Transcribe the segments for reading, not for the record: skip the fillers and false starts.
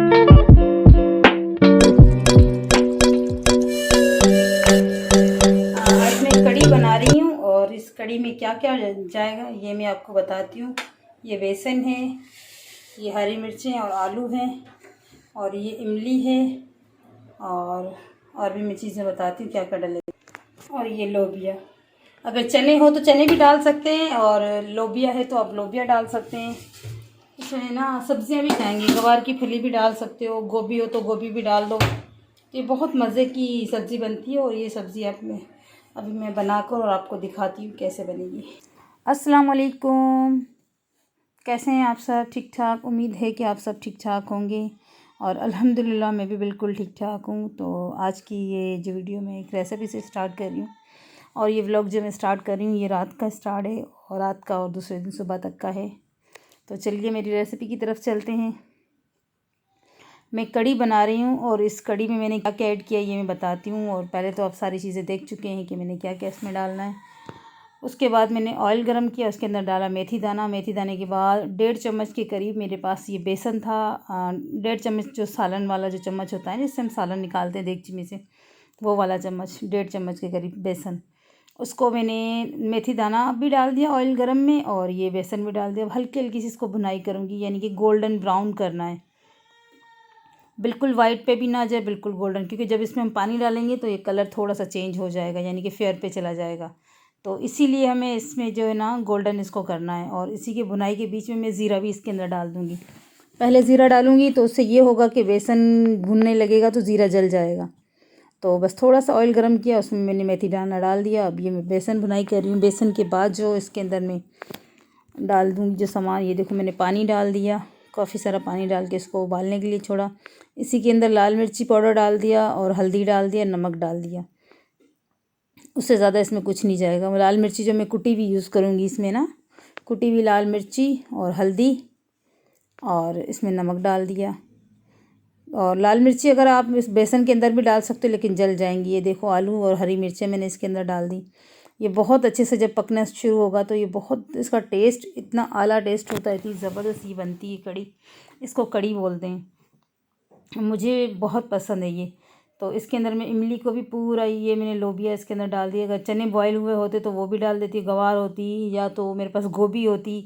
आज मैं कड़ी बना रही हूँ और इस कड़ी में क्या क्या जाएगा ये मैं आपको बताती हूँ। ये बेसन है, ये हरी मिर्चें और आलू हैं, और ये इमली है, और भी मैं चीज़ें बताती हूँ क्या क्या डलेगा। और ये लोबिया, अगर चने हो तो चने भी डाल सकते हैं, और लोबिया है तो आप लोबिया डाल सकते हैं। इसमें ना सब्जियां भी जाएंगी, गवार की फली भी डाल सकते हो, गोभी हो तो गोभी भी डाल दो। ये बहुत मज़े की सब्ज़ी बनती है, और ये सब्ज़ी अभी मैं बनाकर और आपको दिखाती हूँ कैसे बनेगी। अस्सलाम वालेकुम, कैसे हैं आप सब? ठीक ठाक, उम्मीद है कि आप सब ठीक ठाक होंगे, और अल्हम्दुलिल्लाह मैं भी बिल्कुल ठीक ठाक हूँ। तो आज की ये जो वीडियो मैं एक रेसिपी से स्टार्ट कर रही हूँ, और ये व्लॉग जो मैं स्टार्ट कर रही हूँ ये रात का स्टार्ट है, और रात का और दूसरे दिन सुबह तक का है। तो चलिए मेरी रेसिपी की तरफ चलते हैं। मैं कड़ी बना रही हूँ, और इस कड़ी में मैंने क्या क्या ऐड किया ये मैं बताती हूँ। और पहले तो आप सारी चीज़ें देख चुके हैं कि मैंने क्या क्या इसमें डालना है। उसके बाद मैंने ऑयल गरम किया, उसके अंदर डाला मेथी दाना। मेथी दाने के बाद 1.5 चम्मच के करीब मेरे पास ये बेसन था। 1.5 चम्मच जो सालन वाला जो चम्मच होता है जिससे हम सालन निकालते हैं देगची में से, वो वाला चम्मच, 1.5 चम्मच के करीब बेसन। उसको मैंने मेथी दाना भी डाल दिया ऑयल गरम में, और ये बेसन भी डाल दिया। हल्की हल्की सी इसको भुनाई करूँगी, यानी कि गोल्डन ब्राउन करना है, बिल्कुल वाइट पे भी ना जाए, बिल्कुल गोल्डन, क्योंकि जब इसमें हम पानी डालेंगे तो ये कलर थोड़ा सा चेंज हो जाएगा, यानी कि फेयर पे चला जाएगा। तो इसीलिए हमें इसमें जो है ना गोल्डन इसको करना है। और इसी के भुनाई के बीच में मैं ज़ीरा भी इसके अंदर डाल दूँगी। पहले ज़ीरा डालूँगी तो उससे ये होगा कि बेसन भुनने लगेगा तो ज़ीरा जल जाएगा। तो बस थोड़ा सा ऑयल गरम किया, उसमें मैंने मेथी दाना डाल दिया। अब ये मैं बेसन भुनाई कर रही हूँ। बेसन के बाद जो इसके अंदर मैं डाल दूँगी जो सामान, ये देखो मैंने पानी डाल दिया, काफ़ी सारा पानी डाल के इसको उबालने के लिए छोड़ा। इसी के अंदर लाल मिर्ची पाउडर डाल दिया, और हल्दी डाल दिया, नमक डाल दिया। उससे ज़्यादा इसमें कुछ नहीं जाएगा। लाल मिर्ची जो मैं कुटी भी यूज़ करूँगी इसमें ना, कुटी हुई लाल मिर्ची और हल्दी, और इसमें नमक डाल दिया। और लाल मिर्ची अगर आप इस बेसन के अंदर भी डाल सकते हो, लेकिन जल जाएंगी। ये देखो आलू और हरी मिर्चें मैंने इसके अंदर डाल दी। ये बहुत अच्छे से जब पकना शुरू होगा तो ये बहुत, इसका टेस्ट इतना आला टेस्ट होता है, इतनी ज़बरदस्त ये बनती है कड़ी। इसको कड़ी बोलते हैं, मुझे बहुत पसंद है ये। तो इसके अंदर मैं इमली को भी पूरा, ये मैंने लोबिया इसके अंदर डाल दिया। अगर चने बॉयल हुए होते तो वो भी डाल देती, गवार होती, या तो मेरे पास गोभी होती।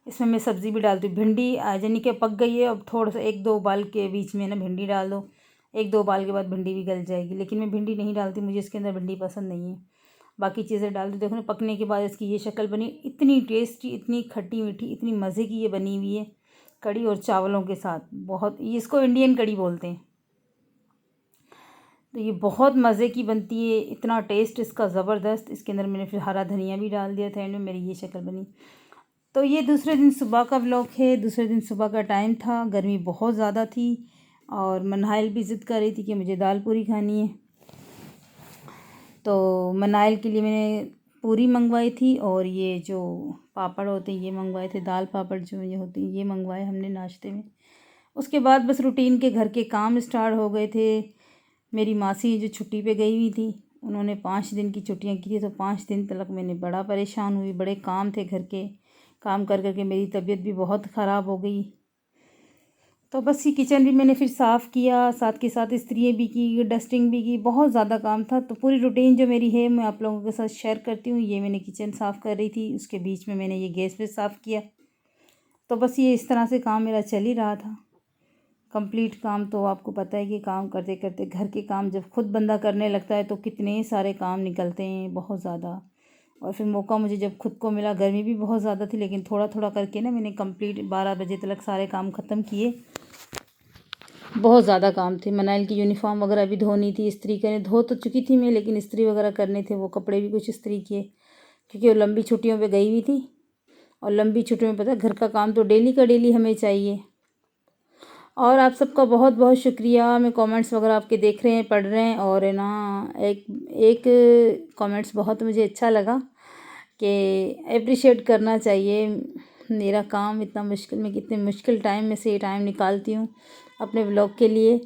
इसमें मैं सब्ज़ी भी डालती हूँ। भिंडी यानी कि पक गई है, अब थोड़ा सा 1-2 उबाल के बीच में ना भिंडी डाल दो। 1-2 उबाल के बाद भिंडी भी गल जाएगी, लेकिन मैं भिंडी नहीं डालती, मुझे इसके अंदर भिंडी पसंद नहीं है। बाकी चीज़ें डाल दी। देखो ना पकने के बाद इसकी ये शक्ल बनी, इतनी टेस्टी, इतनी खट्टी मीठी, इतनी मज़े की ये बनी हुई है कड़ी, और चावलों के साथ। बहुत, ये इसको इंडियन कड़ी बोलते हैं। तो ये बहुत मज़े की बनती है, इतना टेस्ट इसका ज़बरदस्त। इसके अंदर मैंने फिर हरा धनिया भी डाल दिया था, एंड में मेरी ये शक्ल बनी। तो ये दूसरे दिन सुबह का व्लॉग है। दूसरे दिन सुबह का टाइम था, गर्मी बहुत ज़्यादा थी, और मनाइल भी ज़िद कर रही थी कि मुझे दाल पूरी खानी है। तो मनाइल के लिए मैंने पूरी मंगवाई थी, और ये जो पापड़ होते हैं ये मंगवाए थे, दाल पापड़ जो ये होते हैं ये मंगवाए हमने नाश्ते में। उसके बाद बस रूटीन के घर के काम स्टार्ट हो गए थे। मेरी मासी जो छुट्टी पे गई हुई थी, उन्होंने 5 दिन की छुट्टियां की थी, तो 5 दिन तक मैंने बड़ा परेशान हुई। बड़े काम थे घर के, काम कर करके मेरी तबीयत भी बहुत ख़राब हो गई। तो बस ये किचन भी मैंने फिर साफ़ किया, साथ के साथ इस्त्रियाँ भी की, डस्टिंग भी की, बहुत ज़्यादा काम था। तो पूरी रूटीन जो मेरी है मैं आप लोगों के साथ शेयर करती हूँ। ये मैंने किचन साफ़ कर रही थी, उसके बीच में मैंने ये गैस भी साफ़ किया। तो बस ये इस तरह से काम मेरा चल ही रहा था, कंप्लीट काम। तो आपको पता है कि काम करते करते घर के काम जब खुद बंदा करने लगता है तो कितने सारे काम निकलते हैं, बहुत ज़्यादा। और फिर मौका मुझे जब खुद को मिला, गर्मी भी बहुत ज़्यादा थी, लेकिन थोड़ा थोड़ा करके ना मैंने कंप्लीट 12 बजे तक सारे काम ख़त्म किए। बहुत ज़्यादा काम थे। मनाइल की यूनिफॉर्म वगैरह भी धोनी थी, इस्त्री करने, धो तो चुकी थी मैं, लेकिन इस्त्री वगैरह करने थे। वो कपड़े भी कुछ इस्त्री किए, क्योंकि वो लंबी छुट्टियों पे गई हुई थी, और लंबी छुट्टियों में पता है घर का काम तो डेली का डेली हमें चाहिए। और आप सबका बहुत बहुत शुक्रिया। मैं कमेंट्स वगैरह आपके देख रहे हैं, पढ़ रहे हैं, और है ना एक एक कमेंट्स बहुत मुझे अच्छा लगा कि अप्रिशिएट करना चाहिए मेरा काम। इतना मुश्किल में, कितने मुश्किल टाइम में से ये टाइम निकालती हूँ अपने ब्लॉग के लिए।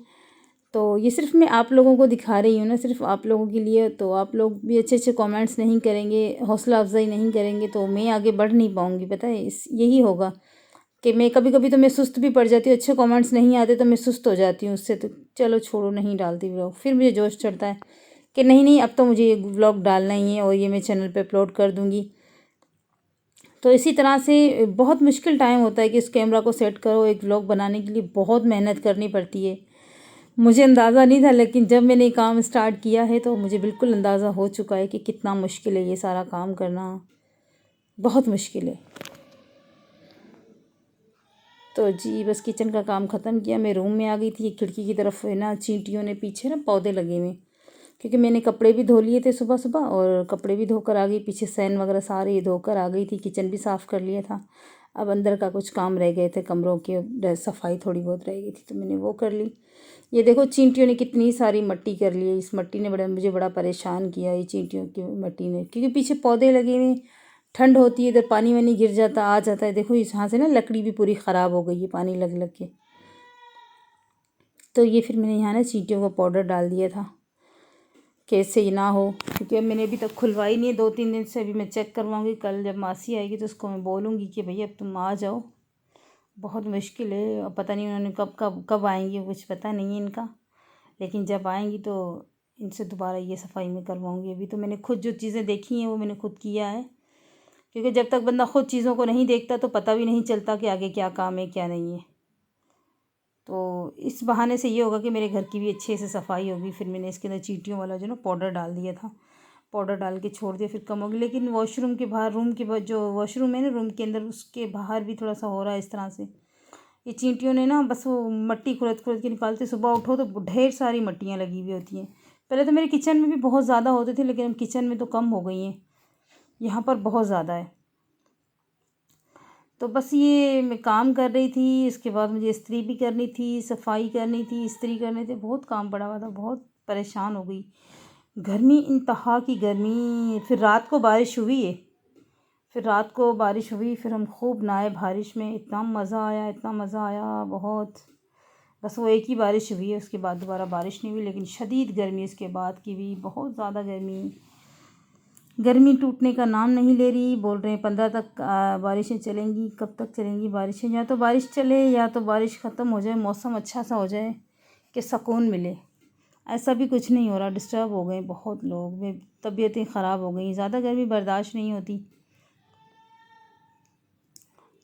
तो ये सिर्फ मैं आप लोगों को दिखा रही हूँ ना, सिर्फ आप लोगों के लिए। तो आप लोग भी अच्छे अच्छे कमेंट्स नहीं करेंगे, हौसला अफजाई नहीं करेंगे, तो मैं आगे बढ़ नहीं पाऊँगी। पता है, इस यही होगा कि मैं कभी कभी तो मैं सुस्त भी पड़ जाती हूँ, अच्छे कमेंट्स नहीं आते तो मैं सुस्त हो जाती हूँ उससे, तो चलो छोड़ो, नहीं डालती व्लॉग। फिर मुझे जोश चढ़ता है कि नहीं नहीं, अब तो मुझे ये व्लॉग डालना ही है और ये मैं चैनल पे अपलोड कर दूँगी। तो इसी तरह से बहुत मुश्किल टाइम होता है कि इस कैमरा को सेट करो, एक व्लॉग बनाने के लिए बहुत मेहनत करनी पड़ती है। मुझे अंदाज़ा नहीं था, लेकिन जब मैंने ये काम स्टार्ट किया है तो मुझे बिल्कुल अंदाज़ा हो चुका है कि कितना मुश्किल है ये सारा काम करना, बहुत मुश्किल है। तो जी बस किचन का काम ख़त्म किया, मैं रूम में आ गई थी। खिड़की की तरफ है ना, चींटियों ने पीछे ना पौधे लगे हुए, क्योंकि मैंने कपड़े भी धो लिए थे सुबह सुबह और कपड़े भी धोकर आ गई, पीछे सैन वगैरह सारे धोकर आ गई थी, किचन भी साफ़ कर लिया था। अब अंदर का कुछ काम रह गए थे, कमरों की सफाई थोड़ी बहुत रह गई थी तो मैंने वो कर ली। ये देखो चींटियों ने कितनी सारी मिट्टी कर ली है, इस मिट्टी ने मुझे बड़ा परेशान किया, ये चींटियों की मिट्टी ने, क्योंकि पीछे पौधे लगे हुए, ठंड होती है, इधर पानी वानी गिर जाता आ जाता है। देखो इस यहाँ से ना लकड़ी भी पूरी ख़राब हो गई है पानी लग लग के। तो ये फिर मैंने यहाँ ना चींटियों का पाउडर डाल दिया था कैसे ही ना हो, क्योंकि अब मैंने अभी तक खुलवाई नहीं है, 2-3 दिन से। अभी मैं चेक करवाऊँगी, कल जब मासी आएगी तो उसको मैं बोलूँगी कि भैया अब तुम आ जाओ, बहुत मुश्किल है। अब पता नहीं उन्होंने कब कब कब आएंगी, कुछ पता नहीं है इनका, लेकिन जब आएंगी तो इनसे दोबारा ये सफाई में करवाऊँगी। अभी तो मैंने खुद जो चीज़ें देखी हैं वो मैंने खुद किया है, क्योंकि जब तक बंदा खुद चीज़ों को नहीं देखता तो पता भी नहीं चलता कि आगे क्या काम है क्या नहीं है। तो इस बहाने से ये होगा कि मेरे घर की भी अच्छे से सफाई होगी। फिर मैंने इसके अंदर चींटियों वाला जो ना पाउडर डाल दिया था, पाउडर डाल के छोड़ दिया, फिर कम होगी। लेकिन वॉशरूम के बाहर, रूम के बाहर जो वॉशरूम है ना रूम के अंदर, उसके बाहर भी थोड़ा सा हो रहा है इस तरह से। ये चींटियों ने ना बस वो मिट्टी खुरद खुरद के निकालते, सुबह उठो तो ढेर सारी मट्टियाँ लगी हुई होती हैं। पहले तो मेरे किचन में भी बहुत ज़्यादा होते थे, लेकिन अब किचन में तो कम हो गई हैं, यहाँ पर बहुत ज़्यादा है। तो बस ये मैं काम कर रही थी, इसके बाद मुझे इस्त्री भी करनी थी, सफाई करनी थी, इस्त्री करने थे, बहुत काम पड़ा हुआ था, बहुत परेशान हो गई। गर्मी, इंतहा की गर्मी। फिर रात को बारिश हुई है, फिर रात को बारिश हुई, फिर हम खूब नहाए बारिश में, इतना मज़ा आया, इतना मज़ा आया बहुत। बस वो एक ही बारिश हुई है, उसके बाद दोबारा बारिश नहीं हुई, लेकिन शदीद गर्मी उसके बाद की भी, बहुत ज़्यादा गर्मी। गर्मी टूटने का नाम नहीं ले रही। बोल रहे हैं 15 तक बारिशें चलेंगी। कब तक चलेंगी बारिशें? या तो बारिश चले या तो बारिश ख़त्म हो जाए, मौसम अच्छा सा हो जाए कि सुकून मिले। ऐसा भी कुछ नहीं हो रहा, डिस्टर्ब हो गए बहुत लोग में, तबीयतें ख़राब हो गई, ज़्यादा गर्मी बर्दाश्त नहीं होती।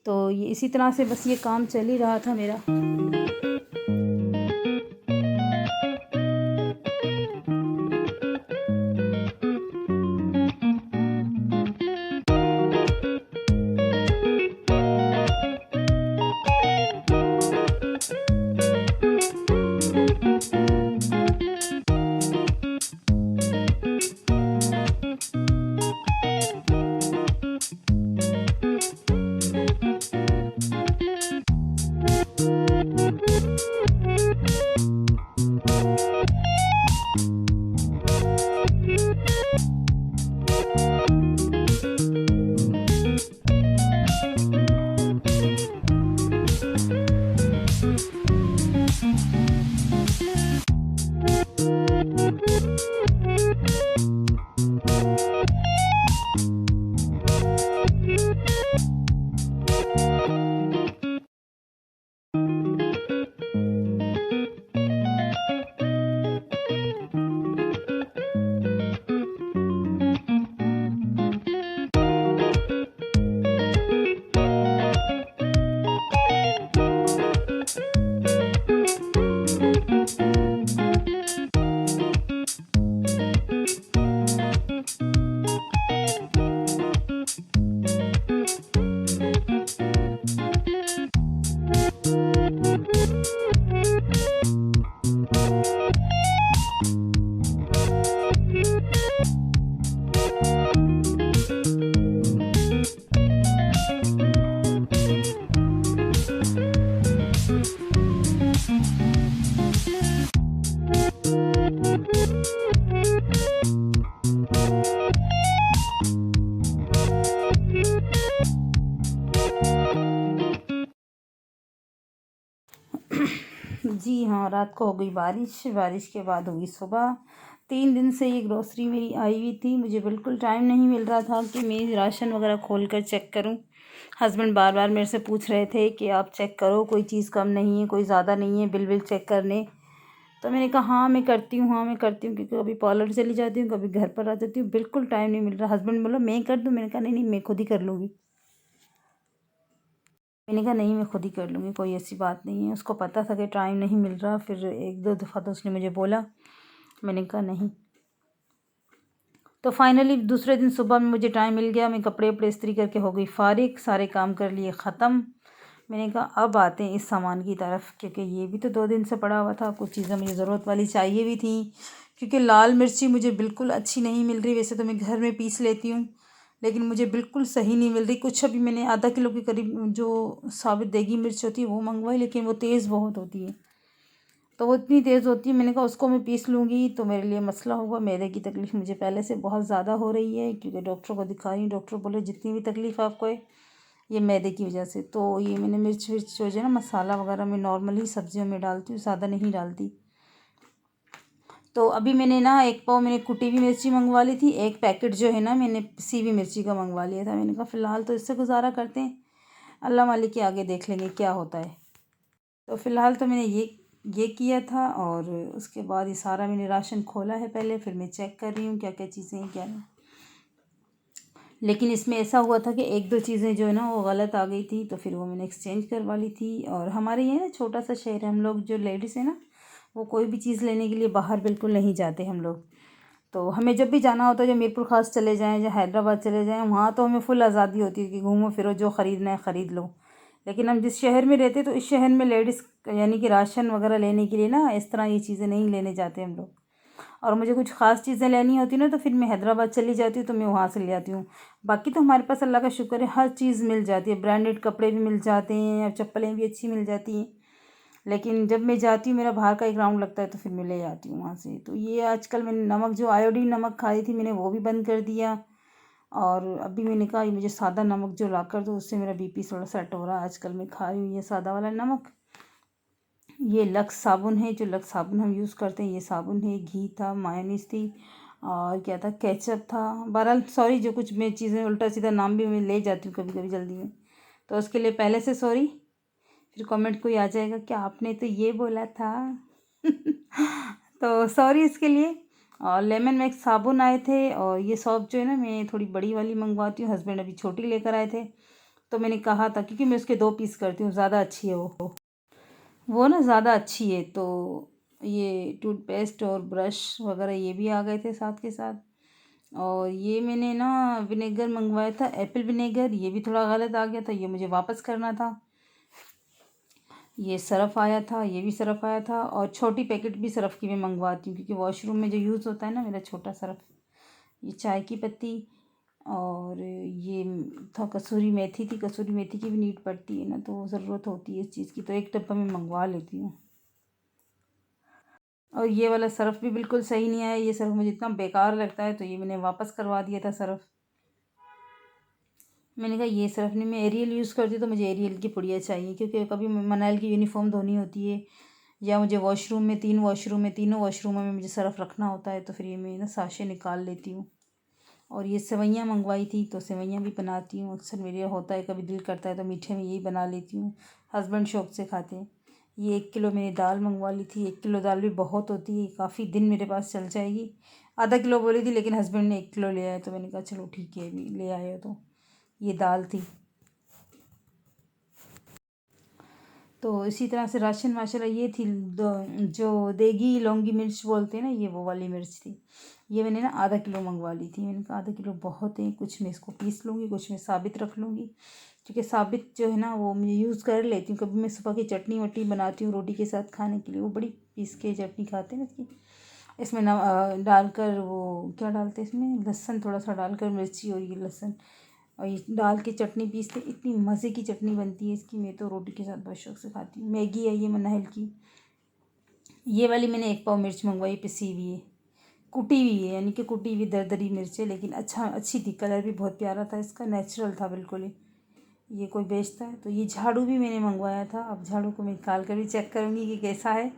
तो ये इसी तरह से बस ये काम चल ही रहा था मेरा। जी हाँ, रात को हो गई बारिश, बारिश के बाद होगी सुबह। 3 दिन से ये ग्रोसरी मेरी आई हुई थी, मुझे बिल्कुल टाइम नहीं मिल रहा था कि मैं राशन वगैरह खोल कर चेक करूं। हस्बैंड बार बार मेरे से पूछ रहे थे कि आप चेक करो, कोई चीज़ कम नहीं है, कोई ज़्यादा नहीं है, बिल चेक करने। तो मैंने कहा हाँ मैं करती हूँ, हाँ मैं करती हूँ, क्योंकि कभी पार्लर चली जाती हूँ, कभी घर पर आ जाती हूँ, बिल्कुल टाइम नहीं मिल रहा। हस्बैंड बोला मैं कर दूँ, मैंने कहा नहीं नहीं मैं खुद ही कर लूँगी। मैंने कहा नहीं मैं खुद ही कर लूँगी, कोई ऐसी बात नहीं है। उसको पता था कि टाइम नहीं मिल रहा, फिर एक दो दफ़ा तो उसने मुझे बोला, मैंने कहा नहीं। तो फाइनली दूसरे दिन सुबह में मुझे टाइम मिल गया, मैं कपड़े वपड़े इस्त्री करके हो गई फ़ारिग, सारे काम कर लिए ख़त्म। मैंने कहा अब आते हैं इस सामान की तरफ, क्योंकि ये भी तो 2 दिन से पड़ा हुआ था, कुछ चीज़ें मुझे ज़रूरत वाली चाहिए भी थी। क्योंकि लाल मिर्ची मुझे बिल्कुल अच्छी नहीं मिल रही, वैसे तो मैं घर में पीस लेती हूँ, लेकिन मुझे बिल्कुल सही नहीं मिल रही। कुछ अभी मैंने आधा किलो के करीब जो साबित देगी मिर्च होती है वो मंगवाई, लेकिन वो तेज़ बहुत होती है, तो वो इतनी तेज़ होती है। मैंने कहा उसको मैं पीस लूँगी तो मेरे लिए मसला होगा। मैदे की तकलीफ़ मुझे पहले से बहुत ज़्यादा हो रही है, क्योंकि डॉक्टर को दिखा रही हूँ, डॉक्टर बोले जितनी भी तकलीफ़ आपको है ये मैदे की वजह से। तो ये मैंने मिर्च विर्च जो है ना, मसाला वगैरह मैं नॉर्मली सब्जियों में डालती हूँ, ज़्यादा नहीं डालती। तो अभी मैंने ना 1 पाव मैंने कुटी हुई मिर्ची मंगवा ली थी, 1 पैकेट जो है ना मैंने पिसी हुई मिर्ची का मंगवा लिया था। मैंने कहा फ़िलहाल तो इससे गुजारा करते हैं, अल्लाह मालिक के आगे देख लेंगे क्या होता है। तो फ़िलहाल तो मैंने ये किया था, और उसके बाद ये सारा मैंने राशन खोला है पहले, फिर मैं चेक कर रही हूँ क्या क्या चीज़ें हैं क्या नहीं। लेकिन इसमें ऐसा हुआ था कि 1-2 चीज़ें जो है ना वो गलत आ गई थी, तो फिर वो मैंने एक्सचेंज करवा ली थी। और हमारे ये ना छोटा सा शहर है, हम लोग जो लेडीज़ है ना वो कोई भी चीज़ लेने के लिए बाहर बिल्कुल नहीं जाते हम लोग। तो हमें जब भी जाना होता है, जो मीरपुर ख़ास चले जाएँ या हैदराबाद चले जाएँ, वहाँ तो हमें फुल आज़ादी होती है कि घूमो फिरो, जो ख़रीदना है ख़रीद लो। लेकिन हम जिस शहर में रहते तो इस शहर में लेडीज़ यानी कि राशन वगैरह लेने के लिए ना इस तरह ये चीज़ें नहीं लेने जाते हम लोग। और मुझे कुछ ख़ास चीज़ें लेनी होती ना तो फिर मैं हैदराबाद चली जाती हूँ, तो मैं वहाँ से ले आती हूँ। बाकी तो हमारे पास अल्लाह का शुक्र है हर चीज़ मिल जाती है, ब्रांडेड कपड़े भी मिल जाते हैं और चप्पलें भी अच्छी मिल जाती हैं। लेकिन जब मैं जाती हूँ, मेरा बाहर का एक राउंड लगता है, तो फिर मैं ले आती हूँ वहाँ से। तो ये आजकल मैंने नमक, जो आयोडीन नमक खाई थी मैंने, वो भी बंद कर दिया। और अभी मैंने कहा ये मुझे सादा नमक जो ला कर दो, उससे मेरा बीपी थोड़ा सेट हो रहा है। आजकल मैं खा रही हूँ ये सादा वाला नमक। ये लक्स साबुन है, जो लक्स साबुन हम यूज़ करते हैं, ये साबुन है। घी था, मायोनीज़ थी, और क्या था, केचप था। बहरहाल सॉरी, जो कुछ मैं चीज़ें उल्टा सीधा नाम भी मैं ले जाती हूँ कभी कभी जल्दी में, तो उसके लिए पहले से सॉरी। फिर कमेंट कोई आ जाएगा कि आपने तो ये बोला था। तो सॉरी इसके लिए। और लेमन मैक्स साबुन आए थे, और ये सॉप जो है ना मैं थोड़ी बड़ी वाली मंगवाती हूँ, हस्बैंड अभी छोटी लेकर आए थे। तो मैंने कहा था, क्योंकि मैं उसके 2 पीस करती हूँ, ज़्यादा अच्छी है वो ना ज़्यादा अच्छी है। तो ये टूथपेस्ट और ब्रश वगैरह ये भी आ गए थे साथ के साथ। और ये मैंने ना विनेगर मंगवाया था, एप्पल विनेगर, ये भी थोड़ा गलत आ गया था, ये मुझे वापस करना था। ये सरफ़ आया था, ये भी सरफ़ आया था, और छोटी पैकेट भी सरफ़ की मैं मंगवाती हूँ, क्योंकि वॉशरूम में जो यूज़ होता है ना मेरा छोटा सरफ़। ये चाय की पत्ती, और ये था कसूरी मेथी थी, कसूरी मेथी की भी नीड पड़ती है ना, तो ज़रूरत होती है इस चीज़ की, तो एक डब्बा मैं मंगवा लेती हूँ। और ये वाला सरफ़ भी बिल्कुल सही नहीं आया, ये सरफ़ मुझे इतना बेकार लगता है, तो ये मैंने वापस करवा दिया था सरफ़। मैंने कहा ये सरफ़ नहीं, मैं एरियल यूज़ करती हूँ, तो मुझे एरियल की पुड़िया चाहिए, क्योंकि कभी मनाइल की यूनिफ़ॉर्म धोनी होती है, या मुझे वॉशरूम में 3 वॉशरूम है, तीनों वॉशरूमों में मुझे सरफ़ रखना होता है, तो फिर ये मैं ना साशे निकाल लेती हूँ। और ये सेवइयाँ मंगवाई थी, तो सेवइयाँ भी बनाती हूँ अक्सर। मेरे होता है कभी दिल करता है तो मीठे में यही बना लेती हूँ, हस्बैंड शौक़ से खाते हैं। ये 1 किलो मैंने दाल मंगवा ली थी, 1 किलो दाल भी बहुत होती है, काफ़ी दिन मेरे पास चल जाएगी। आधा किलो बोली थी, लेकिन हस्बैंड ने 1 किलो ले आया, तो मैंने कहा चलो ठीक है, अभी ले आए हो तो। ये दाल थी। तो इसी तरह से राशन माशाल्लाह ये थी, जो देगी लौंगी मिर्च बोलते हैं ना, ये वो वाली मिर्च थी। ये मैंने ना आधा किलो मंगवा ली थी। मैंने कहा आधा किलो बहुत है, कुछ मैं इसको पीस लूँगी, कुछ मैं साबित रख लूँगी, क्योंकि साबित जो है ना वो मैं यूज़ कर लेती हूँ। कभी मैं सुबह की चटनी वटनी बनाती हूँ रोटी के साथ खाने के लिए, वो बड़ी पीस के चटनी खाते हैं ना इसकी। इसमें डालकर, वो क्या डालते हैं इसमें, लहसुन थोड़ा सा डालकर, मिर्ची और ये लहसुन और ये डाल के चटनी पीसते, इतनी मज़े की चटनी बनती है इसकी। मैं तो रोटी के साथ बहुत शौक़ से खाती हूँ। मैगी है ये मनाहिल की, ये वाली मैंने 1 पाव मिर्च मंगवाई, पिसी हुई है, कुटी हुई है, यानी कि कुटी हुई दरदरी मिर्च है, लेकिन अच्छी थी, कलर भी बहुत प्यारा था इसका, नेचुरल था बिल्कुल ही। ये कोई बेचता है। तो ये झाड़ू भी मैंने मंगवाया था, अब झाड़ू को मैं निकाल कर भी चेक करूँगी कि कैसा है।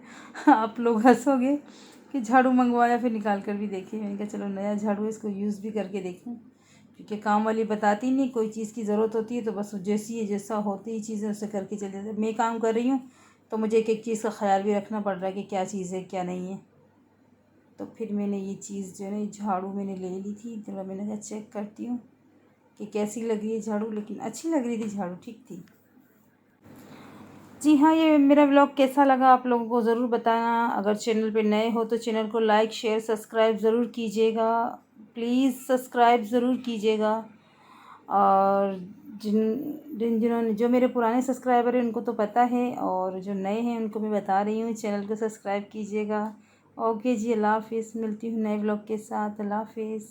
आप लोग हंसोगे कि झाड़ू मंगवाया फिर निकाल कर भी देखिए। मैंने कहा चलो नया झाड़ू है, इसको यूज़ भी करके देखूँ, क्योंकि काम वाली बताती नहीं, कोई चीज़ की ज़रूरत होती है तो बस जैसी है जैसा होती है चीज़ें उससे करके चले जाते। मैं काम कर रही हूँ तो मुझे एक एक चीज़ का ख्याल भी रखना पड़ रहा है कि क्या चीज़ है क्या नहीं है। तो फिर मैंने ये चीज़ जो है ना, झाड़ू मैंने ले ली थी, तो मैंने कहा चेक करती हूँ कि कैसी लग रही है झाड़ू, लेकिन अच्छी लग रही थी झाड़ू, ठीक थी। जी हाँ, ये मेरा व्लॉग कैसा लगा आप लोगों को ज़रूर बताना। अगर चैनल पे नए हो तो चैनल को लाइक शेयर सब्सक्राइब ज़रूर कीजिएगा, प्लीज़ सब्सक्राइब ज़रूर कीजिएगा। और जिन्होंने जो मेरे पुराने सब्सक्राइबर हैं उनको तो पता है, और जो नए हैं उनको मैं बता रही हूँ चैनल को सब्सक्राइब कीजिएगा। ओके जी, अल्लाह हाफिज़, मिलती हूँ नए व्लॉग के साथ, अल्लाह हाफिज़।